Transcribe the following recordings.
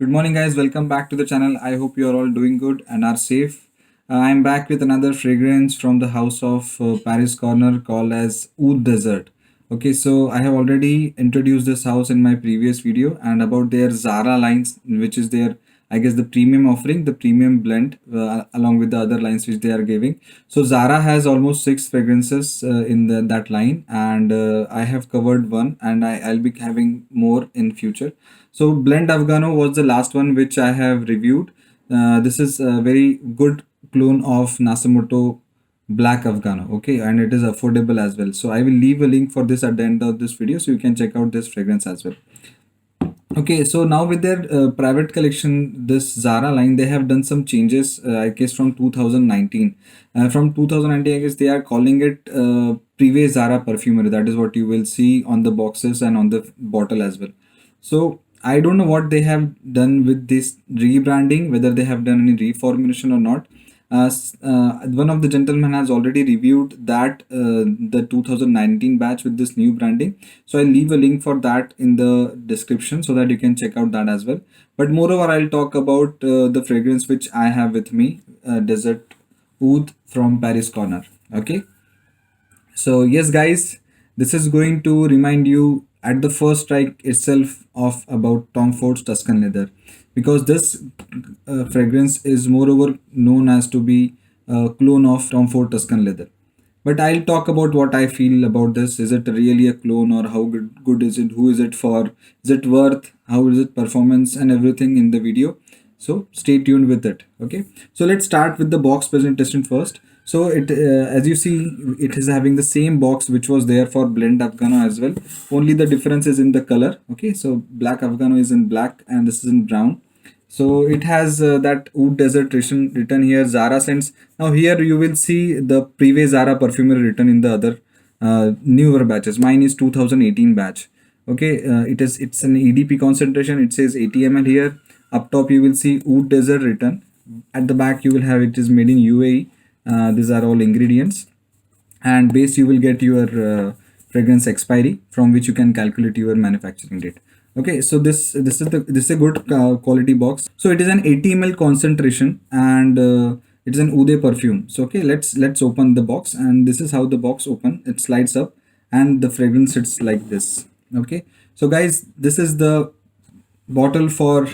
Good morning, guys. Welcome back to the channel. I hope you are all doing good and are safe. I'm back with another fragrance from the house of Paris Corner called as Oud Desert. Okay, so I have already introduced this house in my previous video and about their Zara lines, which is their, I guess, the premium offering, the premium blend, along with the other lines which they are giving. So Zara has almost six fragrances in that line, and I have covered one, and I'll be having more in future. So Blend Afghano was the last one which I have reviewed. This is a very good clone of Nasamoto Black Afghano, okay, and it is affordable as well. So I will leave a link for this at the end of this video so you can check out this fragrance as well. Okay, so now with their private collection, this Zara line, they have done some changes, I guess from 2019. From 2019, I guess they are calling it Privé Zara Perfumery. That is what you will see on the boxes and on the bottle as well. So I don't know what they have done with this rebranding, whether they have done any reformulation or not. One of the gentlemen has already reviewed that the 2019 batch with this new branding, so I'll leave a link for that in the description so that you can check out that as well. But moreover, I'll talk about the fragrance which I have with me, Desert Oud from Paris Corner. Okay, so yes, guys, this is going to remind you at the first strike itself of about Tom Ford's Tuscan Leather, because this fragrance is moreover known as to be a clone of Tom Ford Tuscan Leather. But I'll talk about what I feel about this. Is it really a clone, or how good is it? Who is it for? Is it worth? How is it performance and everything in the video? So stay tuned with it. Okay. So let's start with the box presentation first. So as you see, it is having the same box which was there for Blend Afghano as well. Only the difference is in the color. Okay. So Black Afghano is in black and this is in brown. So it has that Oud Desert written here, Zara scents. Now here you will see the previous Zara perfumery written in the other newer batches. Mine is 2018 batch. Okay, it's an EDP concentration. It says 80 ml here. Up top you will see Oud Desert written. At the back you will have it is made in UAE. These are all ingredients. And base you will get your fragrance expiry from which you can calculate your manufacturing date. Okay, so this is a good quality box. So it is an 80 ml concentration, and it is an Ude perfume. So okay, let's open the box, and this is how the box open. It slides up and the fragrance sits like this. Okay, so guys, this is the bottle for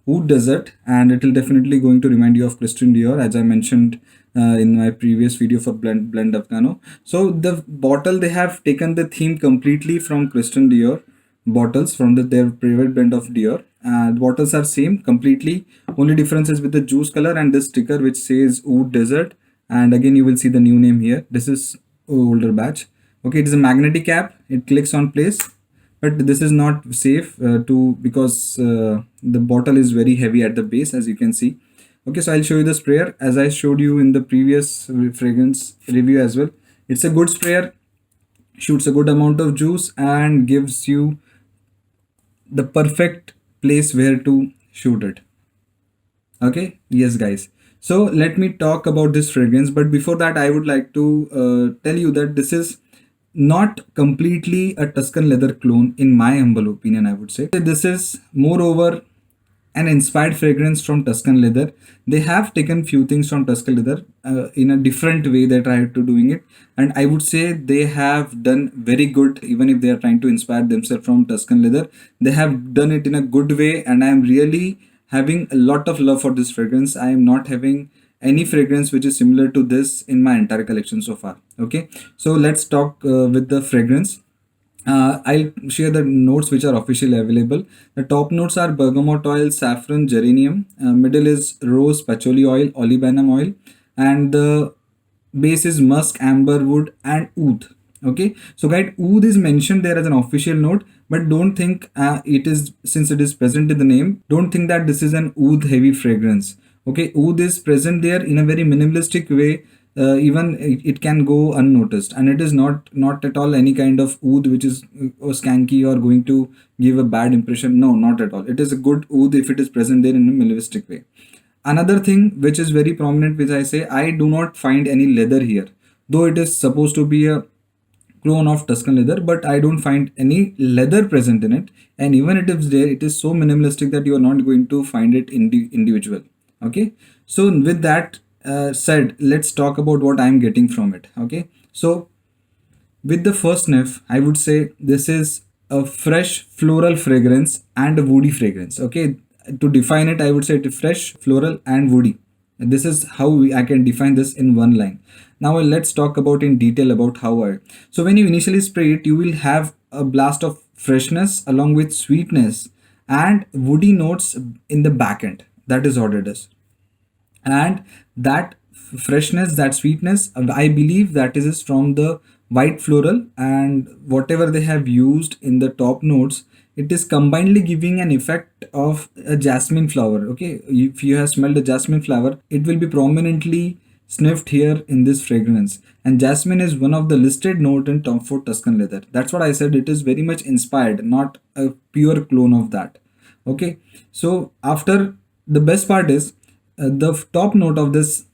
Oud Desert, and it will definitely going to remind you of Christian Dior, as I mentioned in my previous video for Blend Afghano. So the bottle, they have taken the theme completely from Christian Dior bottles, from their private blend of Dior. The bottles are same completely. Only difference is with the juice color and this sticker which says Oud Desert. And again, you will see the new name here. This is older batch. Okay, it is a magnetic cap. It clicks on place, but this is not safe to because the bottle is very heavy at the base, as you can see. Okay, so I'll show you the sprayer as I showed you in the previous fragrance review as well. It's a good sprayer, shoots a good amount of juice and gives you the perfect place where to shoot it. Okay, yes, guys. So let me talk about this fragrance, but before that I would like to tell you that this is not completely a Tuscan Leather clone, in my humble opinion. I would say this is moreover an inspired fragrance from Tuscan Leather. They have taken few things from Tuscan Leather in a different way they tried to doing it, and I would say they have done very good. Even if they are trying to inspire themselves from Tuscan Leather, they have done it in a good way, and I am really having a lot of love for this fragrance. I am not having any fragrance which is similar to this in my entire collection so far. Okay, so let's talk with the fragrance. I'll share the notes which are officially available. The top notes are bergamot oil, saffron, geranium. Middle is rose, patchouli oil, olibanum oil, and the base is musk, amber wood, and oud. Okay, so guys, oud is mentioned there as an official note, but don't think it is, since it is present in the name, don't think that this is an oud heavy fragrance. Okay, oud is present there in a very minimalistic way. Even it can go unnoticed, and it is not at all any kind of oud which is skanky or going to give a bad impression. No, not at all. It is a good oud if it is present there in a minimalistic way. Another thing which is very prominent, which I say, I do not find any leather here, though it is supposed to be a clone of Tuscan leather, but I don't find any leather present in it. And even it is there, it is so minimalistic that you are not going to find it individual. Okay, so with that said, let's talk about what I'm getting from it. Okay, so with the first sniff, I would say this is a fresh floral fragrance and a woody fragrance. Okay, to define it, I would say it is fresh, floral, and woody. This is how I can define this in one line. Now let's talk about in detail about how I. So when you initially spray it, you will have a blast of freshness along with sweetness and woody notes in the back end. That is what it is. And that freshness, that sweetness, I believe that is from the white floral, and whatever they have used in the top notes, it is combinedly giving an effect of a jasmine flower. Okay, if you have smelled the jasmine flower, it will be prominently sniffed here in this fragrance, and jasmine is one of the listed note in Tom Ford Tuscan leather. That's what I said, it is very much inspired, not a pure clone of that. Okay, so after, the best part is the top note of this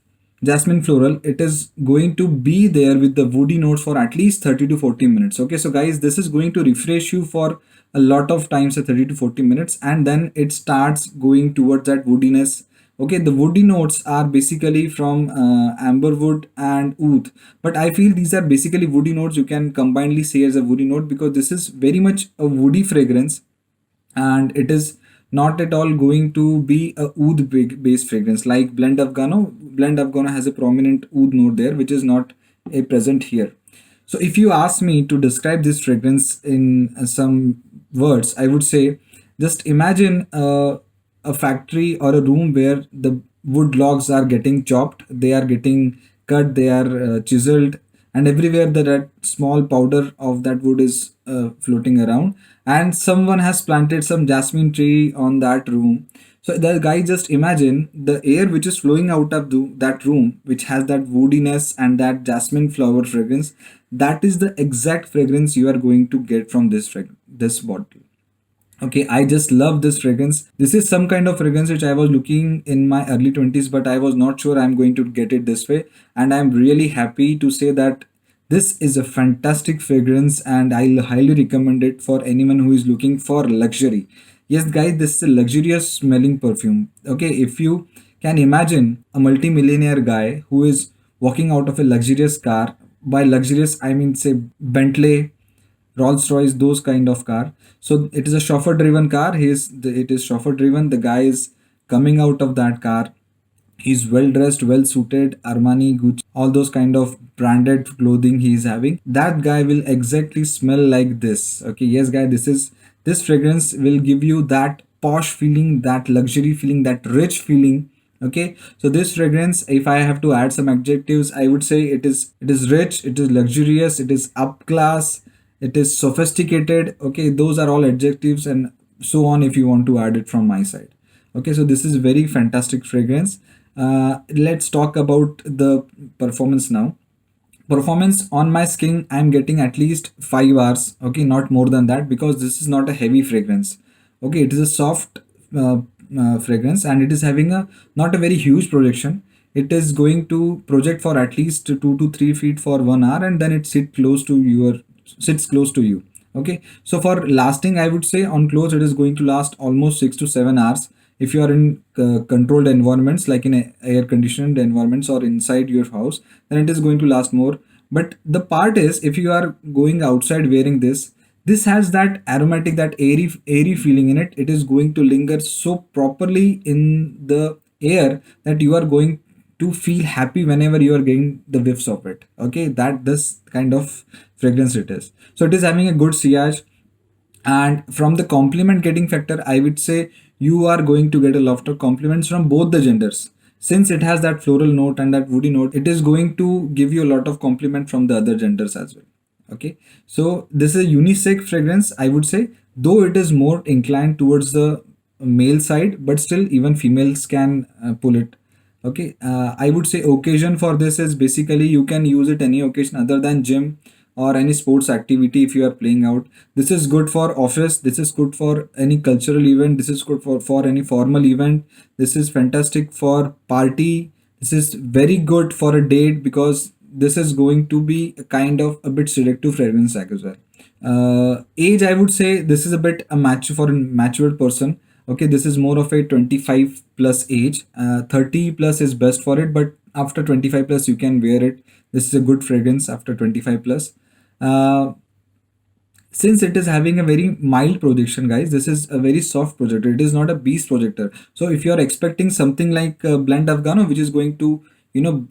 jasmine floral, it is going to be there with the woody notes for at least 30 to 40 minutes. Okay, so guys, this is going to refresh you for a lot of times at 30 to 40 minutes, and then it starts going towards that woodiness. Okay, the woody notes are basically from amberwood and oud, but I feel these are basically woody notes. You can combinedly say as a woody note because this is very much a woody fragrance, and it is not at all going to be a oud based fragrance like blend afghano. Blend afghano has a prominent oud note there, which is not a present here. So if you ask me to describe this fragrance in some words, I would say, just imagine a factory or a room where the wood logs are getting chopped, they are getting cut, they are chiseled, and everywhere that small powder of that wood is floating around, and someone has planted some jasmine tree on that room. So the guy, just imagine the air which is flowing out of that room, which has that woodiness and that jasmine flower fragrance. That is the exact fragrance you are going to get from this bottle. Okay, I just love this fragrance. This is some kind of fragrance which I was looking in my early 20s, but I was not sure I'm going to get it this way. And I'm really happy to say that this is a fantastic fragrance, and I'll highly recommend it for anyone who is looking for luxury. Yes, guys, this is a luxurious smelling perfume. Okay, if you can imagine a multi-millionaire guy who is walking out of a luxurious car, by luxurious, I mean, say, Bentley, Rolls Royce, those kind of car. So it is a chauffeur driven car. It is chauffeur driven. The guy is coming out of that car. He's well dressed, well suited, Armani, Gucci, all those kind of branded clothing he is having. That guy will exactly smell like this. Okay, yes, guy, this fragrance will give you that posh feeling, that luxury feeling, that rich feeling. Okay, so this fragrance, if I have to add some adjectives, I would say it is rich, it is luxurious, it is up class, it is sophisticated. Okay, those are all adjectives and so on if you want to add it from my side. Okay, so this is very fantastic fragrance. Let's talk about the performance now. Performance on my skin, I'm getting at least 5 hours. Okay, not more than that, because this is not a heavy fragrance. Okay, it is a soft fragrance, and it is having a not a very huge projection. It is going to project for at least 2 to 3 feet for 1 hour, and then it sits close to you. Okay, so for lasting, I would say on clothes it is going to last almost 6 to 7 hours. If you are in controlled environments like in air conditioned environments or inside your house, then it is going to last more. But the part is, if you are going outside wearing this has that aromatic, that airy feeling in it. It is going to linger so properly in the air that you are going to feel happy whenever you are getting the whiffs of it. Okay, that this kind of fragrance it is. So it is having a good sillage, and from the compliment getting factor, I would say you are going to get a lot of compliments from both the genders. Since it has that floral note and that woody note, it is going to give you a lot of compliment from the other genders as well. Okay, so this is a unisex fragrance, I would say, though it is more inclined towards the male side, but still even females can pull it. Okay, I would say occasion for this is basically you can use it any occasion other than gym or any sports activity. If you are playing out, this is good for office, this is good for any cultural event, this is good for any formal event, this is fantastic for party, this is very good for a date, because this is going to be a kind of a bit selective fragrance as well. Age, I would say this is a bit a match for a matured person. Okay, this is more of a 25 plus age. 30 plus is best for it, but after 25 plus you can wear it. This is a good fragrance after 25 plus. Uh, since it is having a very mild projection, guys, this is a very soft projector. It is not a beast projector. So if you are expecting something like blend afghano, which is going to you know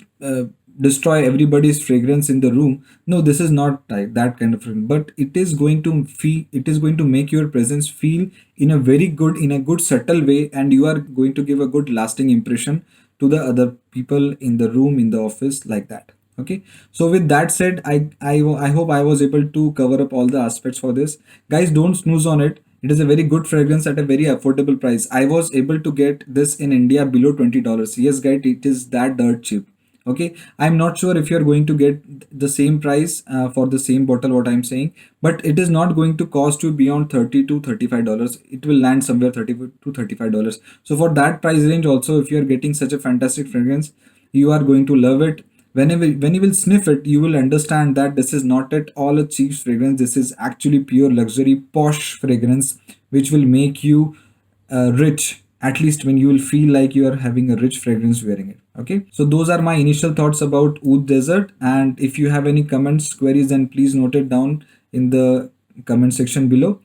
destroy everybody's fragrance in the room, no, this is not like that kind of fragrance. But it is going to feel, it is going to make your presence feel in a very good, in a good subtle way, and you are going to give a good lasting impression to the other people in the room, in the office, like that. Okay, so with that said, I hope I was able to cover up all the aspects for this. Guys, don't snooze on it. It is a very good fragrance at a very affordable price. I was able to get this in India below $20. Yes, guys, it is that dirt cheap. Okay, I'm not sure if you're going to get the same price for the same bottle, what I'm saying, but it is not going to cost you beyond 30 to $35. It will land somewhere 30 to $35. So for that price range also, if you're getting such a fantastic fragrance, you are going to love it. Whenever when you will sniff it, you will understand that this is not at all a cheap fragrance. This is actually pure luxury posh fragrance, which will make you rich, at least when you will feel like you are having a rich fragrance wearing it. Okay, so those are my initial thoughts about Oud Desert, and if you have any comments, queries, then please note it down in the comment section below.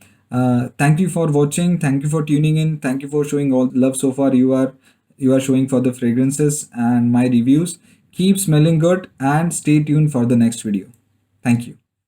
Thank you for watching, thank you for tuning in, thank you for showing all the love so far you are showing for the fragrances and my reviews. Keep smelling good and stay tuned for the next video. Thank you.